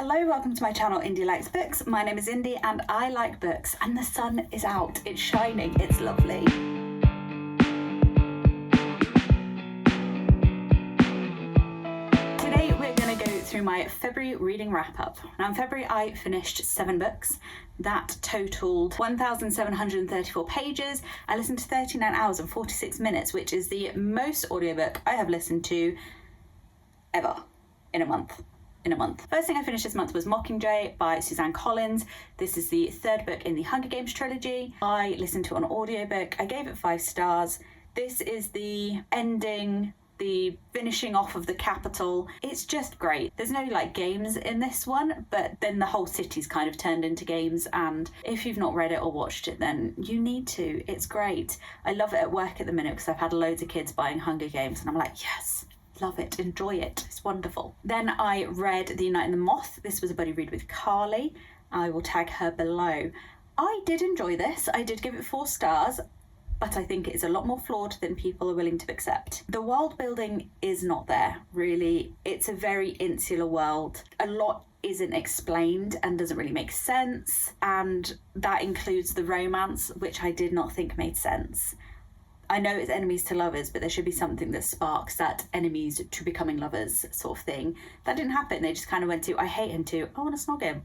Hello, welcome to my channel Indy Likes Books. My name is Indy and I like books, and the sun is out, it's shining, it's lovely. Today we're going to go through my February reading wrap-up. Now in February I finished 7 books. That totaled 1,734 pages. I listened to 39 hours and 46 minutes, which is the most audiobook I have listened to ever in a month. First thing I finished this month was Mockingjay by Suzanne Collins. This is the third book in the Hunger Games trilogy. I listened to an audiobook. I gave it 5 stars. This is the ending, the finishing off of the capital. It's just great. There's no games in this one, but then the whole city's kind of turned into games, and if you've not read it or watched it, then you need to. It's great. I love it at work at the minute because I've had loads of kids buying Hunger Games and I'm like, yes, love it, enjoy it, it's wonderful. Then I read The Night and the Moth. This was a buddy read with Carly. I will tag her below. I did enjoy this. I did give it 4 stars, but I think it's a lot more flawed than people are willing to accept. The world building is not there, really. It's a very insular world. A lot isn't explained and doesn't really make sense, and that includes the romance, which I did not think made sense. I know it's enemies to lovers, but there should be something that sparks that enemies to becoming lovers sort of thing. That didn't happen. They just kind of went to, I hate him, to, I want to snog him.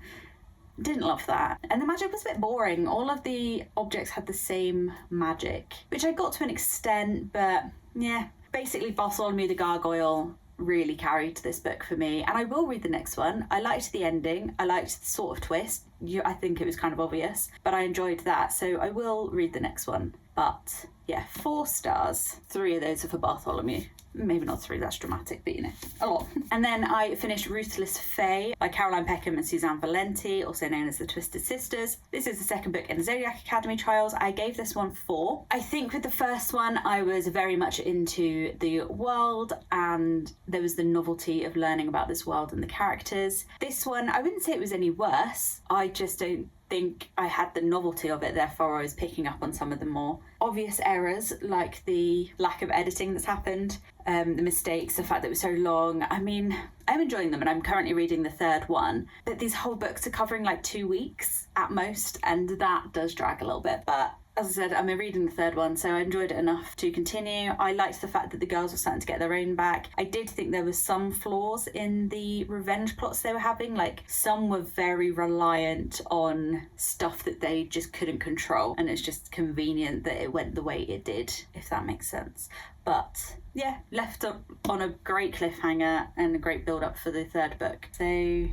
Didn't love that. And the magic was a bit boring. All of the objects had the same magic, which I got to an extent, but yeah. Basically, Bartholomew the Gargoyle really carried this book for me, and I will read the next one. I liked the ending. I liked the sort of twist. I think it was kind of obvious, but I enjoyed that, so I will read the next one. But yeah, 4 stars. 3 of those are for Bartholomew. Maybe not 3, that's dramatic, but a lot. And then I finished Ruthless Fae by Caroline Peckham and Suzanne Valenti, also known as The Twisted Sisters. This is the second book in the Zodiac Academy trials. I gave this one 4. I think with the first one, I was very much into the world, and there was the novelty of learning about this world and the characters. This one, I wouldn't say it was any worse. I just don't think I had the novelty of it, therefore I was picking up on some of the more obvious errors, like the lack of editing that's happened, the mistakes, the fact that it was so long. I mean, I'm enjoying them and I'm currently reading the 3rd one, but these whole books are covering 2 weeks at most, and that does drag a little bit. But as I said, I'm reading the 3rd one, so I enjoyed it enough to continue. I liked the fact that the girls were starting to get their own back. I did think there was some flaws in the revenge plots they were having. Some were very reliant on stuff that they just couldn't control, and it's just convenient that it went the way it did, if that makes sense. But yeah, left on a great cliffhanger and a great build-up for the 3rd book. So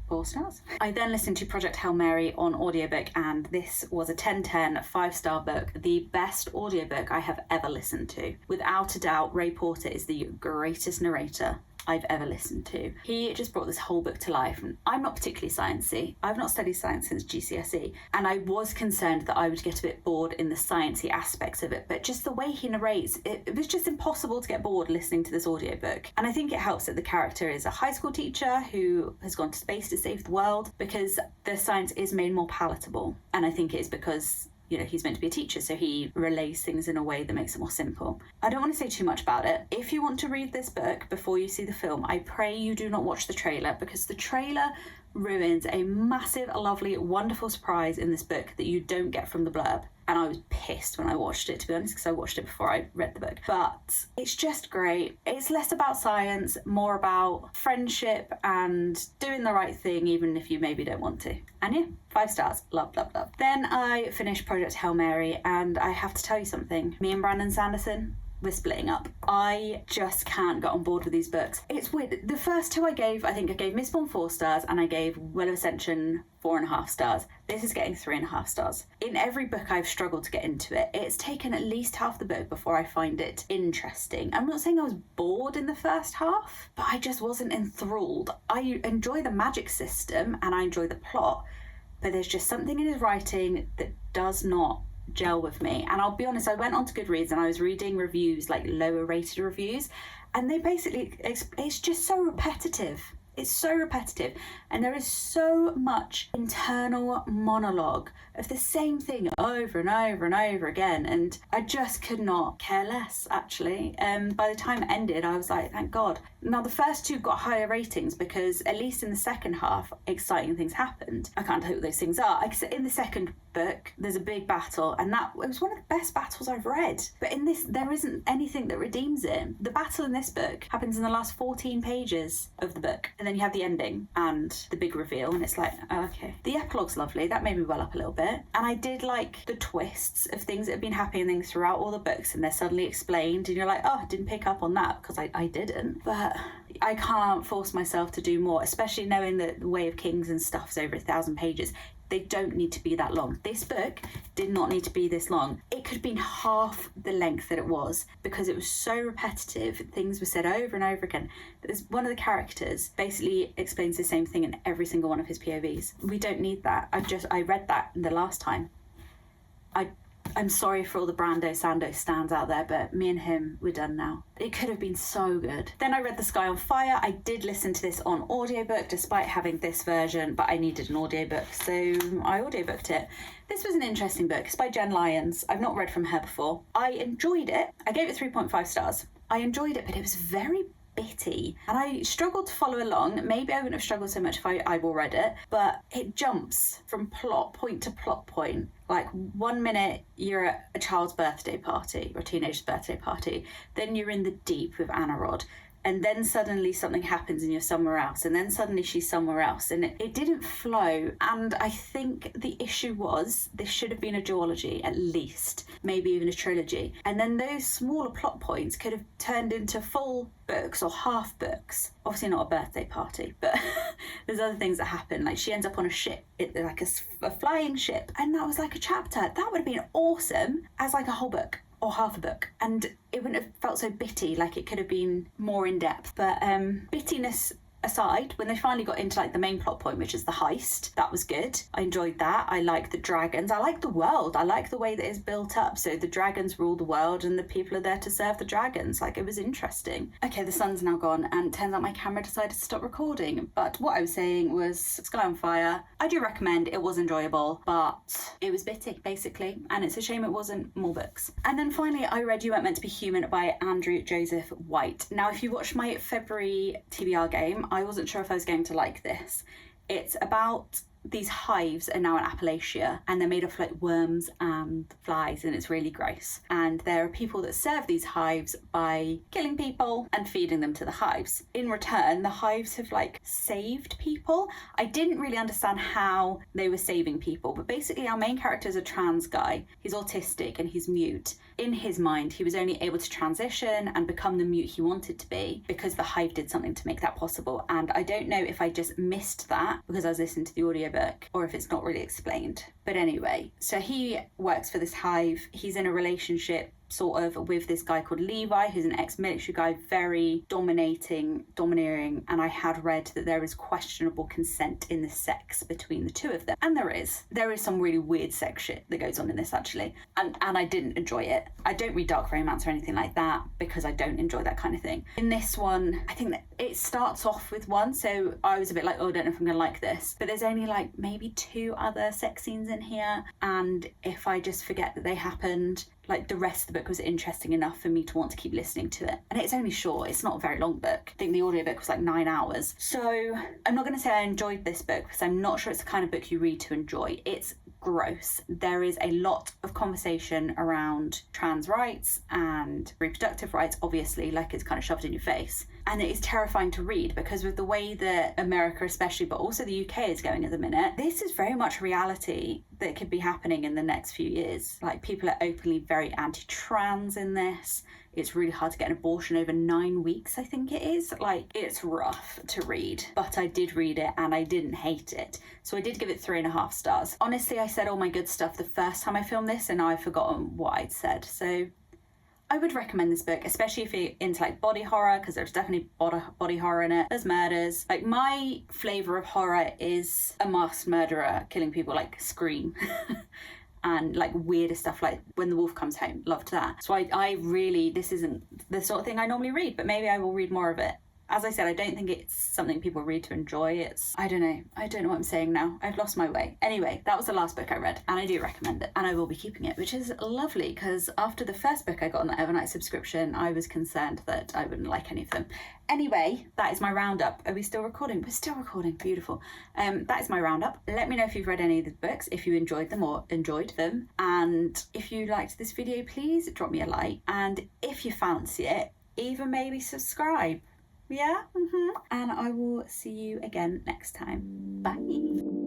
4 stars. I then listened to Project Hail Mary on audiobook, and this was a 10/10 5-star book, the best audiobook I have ever listened to. Without a doubt, Ray Porter is the greatest narrator I've ever listened to. He just brought this whole book to life, and I'm not particularly sciencey. I've not studied science since GCSE, and I was concerned that I would get a bit bored in the sciencey aspects of it, but just the way he narrates, it was just impossible to get bored listening to this audiobook. And I think it helps that the character is a high school teacher who has gone to space to save the world, because the science is made more palatable. And I think it is because he's meant to be a teacher, so he relays things in a way that makes it more simple. I don't want to say too much about it. If you want to read this book before you see the film, I pray you do not watch the trailer, because the trailer ruins a massive, lovely, wonderful surprise in this book that you don't get from the blurb. And I was pissed when I watched it, to be honest, because I watched it before I read the book. But it's just great. It's less about science, more about friendship and doing the right thing, even if you maybe don't want to. And yeah, 5 stars. Love, love, love. Then I finished Project Hail Mary, and I have to tell you something. Me and Brandon Sanderson, we're splitting up. I just can't get on board with these books. It's weird. The first 2 I think I gave Mistborn 4 stars, and I gave Well of Ascension 4.5 stars. This is getting 3.5 stars. In every book I've struggled to get into it. It's taken at least half the book before I find it interesting. I'm not saying I was bored in the first half, but I just wasn't enthralled. I enjoy the magic system and I enjoy the plot, but there's just something in his writing that does not gel with me. And I'll be honest, I went onto Goodreads and I was reading reviews, lower rated reviews, and they basically, it's just so repetitive. It's so repetitive, and there is so much internal monologue of the same thing over and over and over again, and I just could not care less, actually. By the time it ended, I was like, thank God. Now, the first two got higher ratings because, at least in the second half, exciting things happened. I can't tell you what those things are. In the second book, there's a big battle, and it was one of the best battles I've read. But in this, there isn't anything that redeems it. The battle in this book happens in the last 14 pages of the book, and then you have the ending and the big reveal, and it's like, oh, okay. The epilogue's lovely. That made me well up a little bit. And I did like the twists of things that have been happening throughout all the books, and they're suddenly explained, and you're like, oh, I didn't pick up on that, because I didn't. But I can't force myself to do more, especially knowing that The Way of Kings and stuff is over 1,000 pages. They don't need to be that long. This book did not need to be this long. It could have been half the length that it was, because it was so repetitive. Things were said over and over again. There's one of the characters basically explains the same thing in every single one of his POVs. We don't need that. I read that the last time. I'm sorry for all the Brando Sando stands out there, but me and him, we're done now. It could have been so good. Then I read The Sky on Fire. I did listen to this on audiobook despite having this version, but I needed an audiobook, so I audiobooked it. This was an interesting book. It's by Jen Lyons. I've not read from her before. I enjoyed it. I gave it 3.5 stars. I enjoyed it, but it was very bitty, and I struggled to follow along. Maybe I wouldn't have struggled so much if I'd all read it, but it jumps from plot point to plot point. Like, 1 minute you're at a child's birthday party or a teenager's birthday party, then you're in the deep with Anna Rod, and then suddenly something happens and you're somewhere else, and then suddenly she's somewhere else, and it didn't flow. And I think the issue was this should have been a duology, at least, maybe even a trilogy, and then those smaller plot points could have turned into full books or half books. Obviously not a birthday party, but there's other things that happen. Like, she ends up on a ship, like a flying ship, and that was like a chapter. That would have been awesome as like a whole book or half a book, and it wouldn't have felt so bitty. Like, it could have been more in depth. But bittiness aside, when they finally got into like the main plot point, which is the heist, that was good. I enjoyed that. I like the dragons. I like the world. I like the way that it's built up. So the dragons rule the world and the people are there to serve the dragons. Like, it was interesting. Okay, the sun's now gone, and it turns out my camera decided to stop recording. But what I was saying was Sky on Fire. I do recommend. It was enjoyable, but it was bitty, basically, and it's a shame it wasn't more books. And then finally, I read You Weren't Meant to Be Human by Andrew Joseph White. Now, if you watched my February TBR game, I wasn't sure if I was going to like this. It's about these hives are now in Appalachia, and they're made of like worms and flies, and it's really gross. And there are people that serve these hives by killing people and feeding them to the hives. In return, the hives have like saved people. I didn't really understand how they were saving people, but basically our main character is a trans guy. He's autistic and he's mute. In his mind, he was only able to transition and become the mute he wanted to be because the hive did something to make that possible. And I don't know if I just missed that because I was listening to the audiobook, or if it's not really explained. But anyway, so he works for this hive. He's in a relationship sort of with this guy called Levi, who's an ex-military guy, very domineering, and I had read that there is questionable consent in the sex between the two of them, and there is some really weird sex shit that goes on in this, actually, and I didn't enjoy it. I don't read dark romance or anything like that because I don't enjoy that kind of thing. In this one, I think that it starts off with one, so I was a bit like, oh, I don't know if I'm gonna like this, but there's only like maybe 2 other sex scenes in here, and if I just forget that they happened, like, the rest of the book was interesting enough for me to want to keep listening to it. And it's only short, it's not a very long book. I think the audiobook was like 9 hours. So I'm not going to say I enjoyed this book because I'm not sure it's the kind of book you read to enjoy. It's gross. There is a lot of conversation around trans rights and reproductive rights, obviously, like it's kind of shoved in your face. And it is terrifying to read because with the way that America especially, but also the UK is going at the minute, this is very much reality that could be happening in the next few years. Like, people are openly very anti-trans in this. It's really hard to get an abortion over 9 weeks, I think it is. Like, it's rough to read, but I did read it and I didn't hate it. So I did give it 3.5 stars. Honestly, I said all my good stuff the first time I filmed this and now I've forgotten what I'd said. So I would recommend this book, especially if you're into like body horror, because there's definitely body horror in it. There's murders. Like, my flavour of horror is a masked murderer killing people, like Scream. And like weirder stuff like When the Wolf Comes Home. Loved that. So I really, this isn't the sort of thing I normally read, but maybe I will read more of it As I said, I don't think it's something people read to enjoy. I don't know what I'm saying now. I've lost my way. Anyway, that was the last book I read, and I do recommend it, and I will be keeping it, which is lovely, because after the first book I got on the overnight subscription, I was concerned that I wouldn't like any of them. Anyway, that is my roundup. Are we still recording? We're still recording. Beautiful. That is my roundup. Let me know if you've read any of the books, if you enjoyed them or enjoyed them. And if you liked this video, please drop me a like. And if you fancy it, even maybe subscribe. Yeah? And I will see you again next time. Bye.